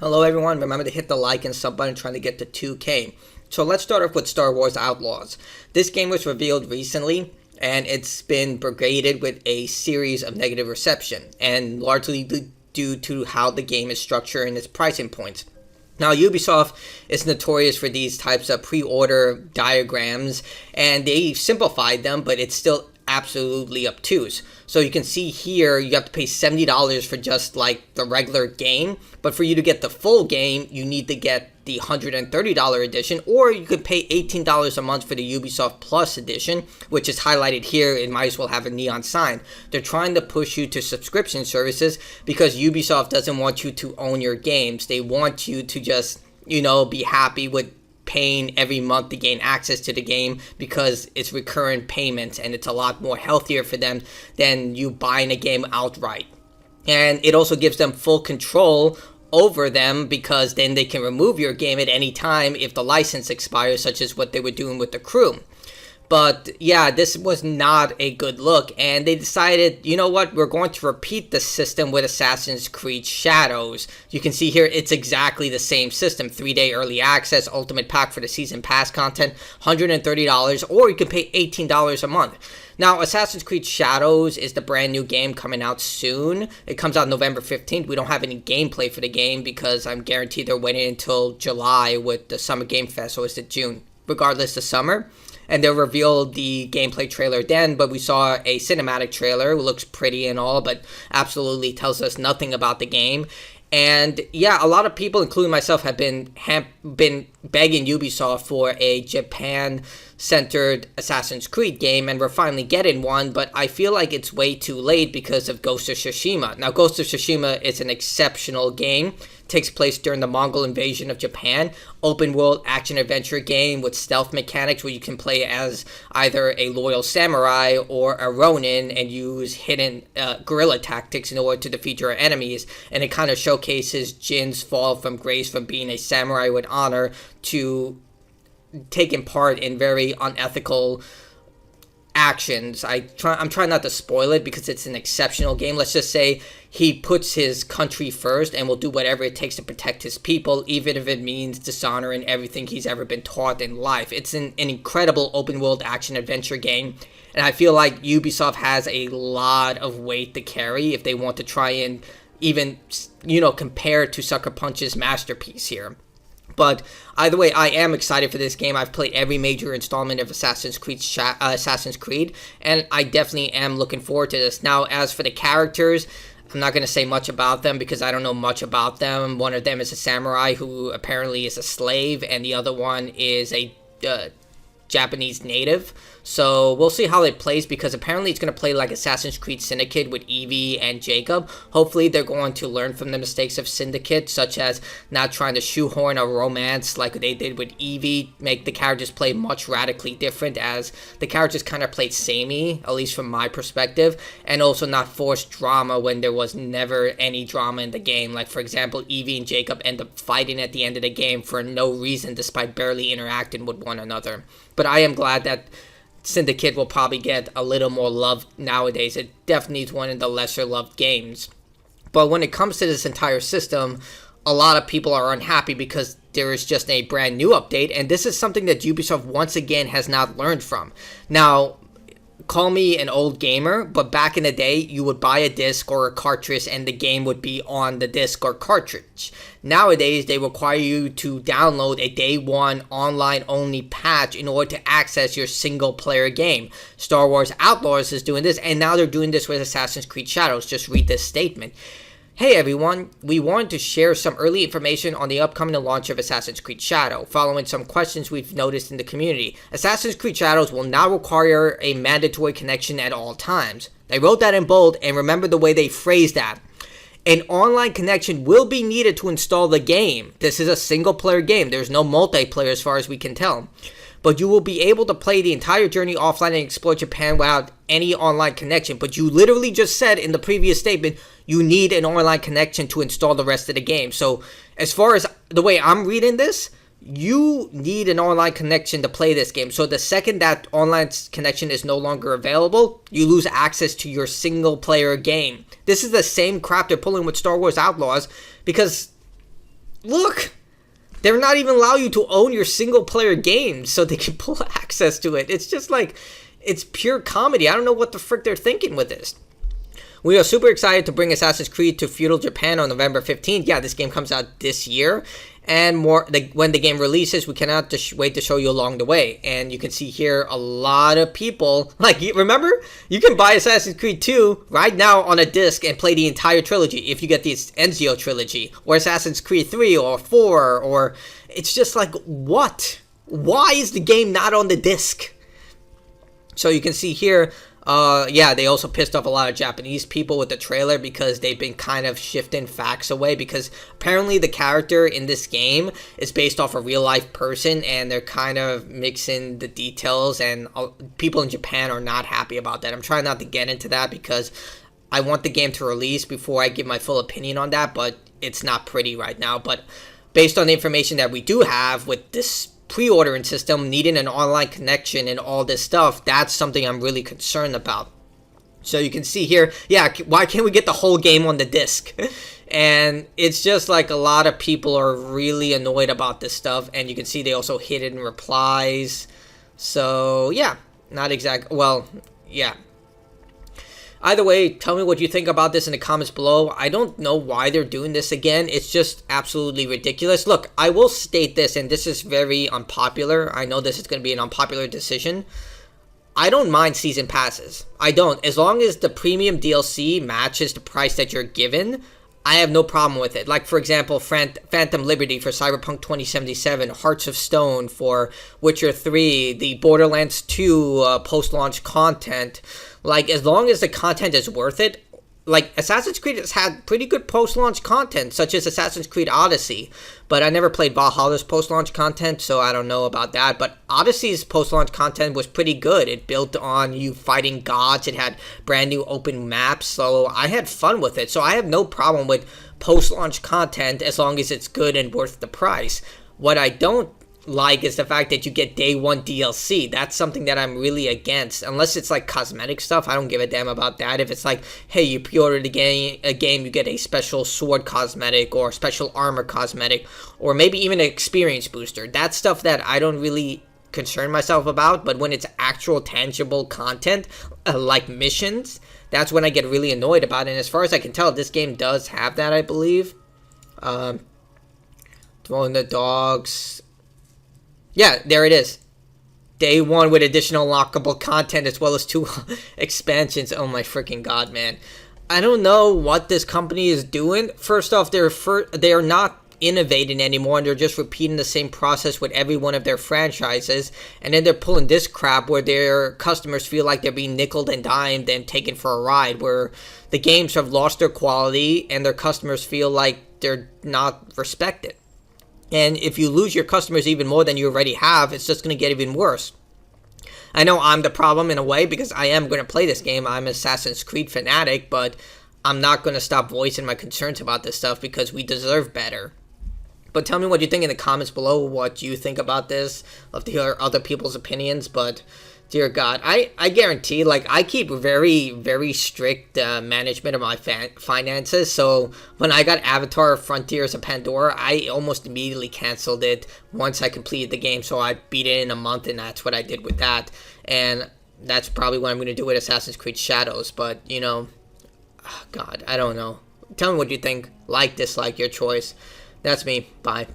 Hello everyone, remember to hit the like and sub button trying to get to 2K. So let's start off with Star Wars Outlaws. This game was revealed recently and it's been brigaded with a series of negative reception, and largely due to how the game is structured and its pricing points. Now, Ubisoft is notorious for these types of pre-order diagrams, and they simplified them, but it's still absolutely obtuse. So you can see here, you have to pay $70 for just like the regular game, but for you to get the full game, you need to get the $130 edition, or you could pay $18 a month for the Ubisoft Plus edition, which is highlighted here. It might as well have a neon sign. They're trying to push you to subscription services because Ubisoft doesn't want you to own your games. They want you to just, be happy with paying every month to gain access to the game because it's recurrent payments and it's a lot more healthier for them than you buying a game outright. And it also gives them full control over them because then they can remove your game at any time if the license expires, such as what they were doing with The Crew. But yeah, this was not a good look, and they decided, you know what, we're going to repeat the system with Assassin's Creed Shadows. You can see here it's exactly the same system. 3-day early access, ultimate pack for the season pass content, $130, or you can pay $18 a month. Now, Assassin's Creed Shadows is the brand new game coming out soon. It comes out November 15th. We don't have any gameplay for the game because I'm guaranteed they're waiting until July with the Summer Game Fest, or is it June? Regardless, the summer. And they'll reveal the gameplay trailer then, but we saw a cinematic trailer. It looks pretty and all, but absolutely tells us nothing about the game. And yeah, a lot of people, including myself, have been begging Ubisoft for a Japan-centered Assassin's Creed game, and we're finally getting one, but I feel like it's way too late because of Ghost of Tsushima. Now, Ghost of Tsushima is an exceptional game. Takes place during the Mongol invasion of Japan. Open world action adventure game with stealth mechanics where you can play as either a loyal samurai or a ronin and use hidden guerrilla tactics in order to defeat your enemies. And it kind of showcases Jin's fall from grace from being a samurai with honor to taking part in very unethical actions. I'm trying not to spoil it because it's an exceptional game. Let's just say he puts his country first and will do whatever it takes to protect his people, even if it means dishonoring everything he's ever been taught in life. It's an incredible open world action adventure game, and I feel like Ubisoft has a lot of weight to carry if they want to try and even compare it to Sucker Punch's masterpiece here. But either way, I am excited for this game. I've played every major installment of Assassin's Creed, and I definitely am looking forward to this. Now, as for the characters, I'm not going to say much about them because I don't know much about them. One of them is a samurai who apparently is a slave, and the other one is a Japanese native. So we'll see how it plays because apparently it's going to play like Assassin's Creed Syndicate with Evie and Jacob. Hopefully they're going to learn from the mistakes of Syndicate, such as not trying to shoehorn a romance like they did with Evie, make the characters play much radically different, as the characters kind of played samey, at least from my perspective, and also not force drama when there was never any drama in the game. Like, for example, Evie and Jacob end up fighting at the end of the game for no reason despite barely interacting with one another. But I am glad that Syndicate will probably get a little more love nowadays. It definitely is one of the lesser loved games. But when it comes to this entire system, a lot of people are unhappy because there is just a brand new update, and this is something that Ubisoft once again has not learned from. Now, call me an old gamer, but back in the day, you would buy a disc or a cartridge and the game would be on the disc or cartridge. Nowadays, they require you to download a day one online only patch in order to access your single player game. Star Wars Outlaws is doing this, and now they're doing this with Assassin's Creed Shadows. Just read this statement. Hey everyone, we wanted to share some early information on the upcoming launch of Assassin's Creed Shadow, following some questions we've noticed in the community. Assassin's Creed Shadows will now require a mandatory connection at all times. They wrote that in bold, and remember the way they phrased that. An online connection will be needed to install the game. This is a single player game. There's no multiplayer as far as we can tell. But you will be able to play the entire journey offline and explore Japan without any online connection. But you literally just said in the previous statement, you need an online connection to install the rest of the game. So as far as the way I'm reading this, you need an online connection to play this game. So the second that online connection is no longer available, you lose access to your single player game. This is the same crap they're pulling with Star Wars Outlaws, because look, they're not even allow you to own your single player games so they can pull access to it. It's just like, it's pure comedy. I don't know what the frick they're thinking with this. We are super excited to bring Assassin's Creed to feudal Japan on November 15th. Yeah, this game comes out this year. And when the game releases, we cannot wait to show you along the way. And you can see here a lot of people. Like, remember? You can buy Assassin's Creed 2 right now on a disc and play the entire trilogy if you get the Ezio trilogy. Or Assassin's Creed 3 or 4. Or it's just like, what? Why is the game not on the disc? So you can see here, yeah, they also pissed off a lot of Japanese people with the trailer because they've been kind of shifting facts away, because apparently the character in this game is based off a real life person, and they're kind of mixing the details, and people in Japan are not happy about that. I'm trying not to get into that because I want the game to release before I give my full opinion on that, but it's not pretty right now. But based on the information that we do have with this pre-ordering system, needing an online connection and all this stuff, that's something I'm really concerned about. So you can see here, yeah, why can't we get the whole game on the disc? And it's just like a lot of people are really annoyed about this stuff, and you can see they also hid it in replies. So yeah, not exact, well, yeah. Either way, tell me what you think about this in the comments below. I don't know why they're doing this again. It's just absolutely ridiculous. Look, I will state this, and this is very unpopular. I know this is going to be an unpopular decision. I don't mind season passes. I don't. As long as the premium DLC matches the price that you're given, I have no problem with it. Like, for example, Phantom Liberty for Cyberpunk 2077, Hearts of Stone for Witcher 3, the Borderlands 2 post-launch content. Like, as long as the content is worth it, like, Assassin's Creed has had pretty good post-launch content, such as Assassin's Creed Odyssey, but I never played Valhalla's post-launch content, so I don't know about that, but Odyssey's post-launch content was pretty good. It built on you fighting gods, it had brand new open maps, so I had fun with it, so I have no problem with post-launch content as long as it's good and worth the price. What I don't like is the fact that you get day one DLC. That's something that I'm really against. Unless it's like cosmetic stuff, I don't give a damn about that. If it's like, hey, you pre-ordered a game, you get a special sword cosmetic or special armor cosmetic, or maybe even an experience booster. That's stuff that I don't really concern myself about. But when it's actual tangible content, like missions, that's when I get really annoyed about it. And as far as I can tell, this game does have that, I believe. Throwing the dogs. Yeah, there it is. Day one with additional lockable content as well as 2 expansions. Oh my freaking god, man. I don't know what this company is doing. First off, they are not innovating anymore, and they're just repeating the same process with every one of their franchises. And then they're pulling this crap where their customers feel like they're being nickeled and dimed and taken for a ride, where the games have lost their quality and their customers feel like they're not respected. And if you lose your customers even more than you already have, it's just going to get even worse. I know I'm the problem in a way because I am going to play this game. I'm an Assassin's Creed fanatic, but I'm not going to stop voicing my concerns about this stuff because we deserve better. But tell me what you think in the comments below, what you think about this. Love to hear other people's opinions, but dear God, I guarantee, like, I keep very, very strict management of my finances, so when I got Avatar Frontiers of Pandora, I almost immediately canceled it once I completed the game, so I beat it in a month, and that's what I did with that, and that's probably what I'm going to do with Assassin's Creed Shadows, but, you know, oh God, I don't know. Tell me what you think. Like, dislike, your choice. That's me. Bye.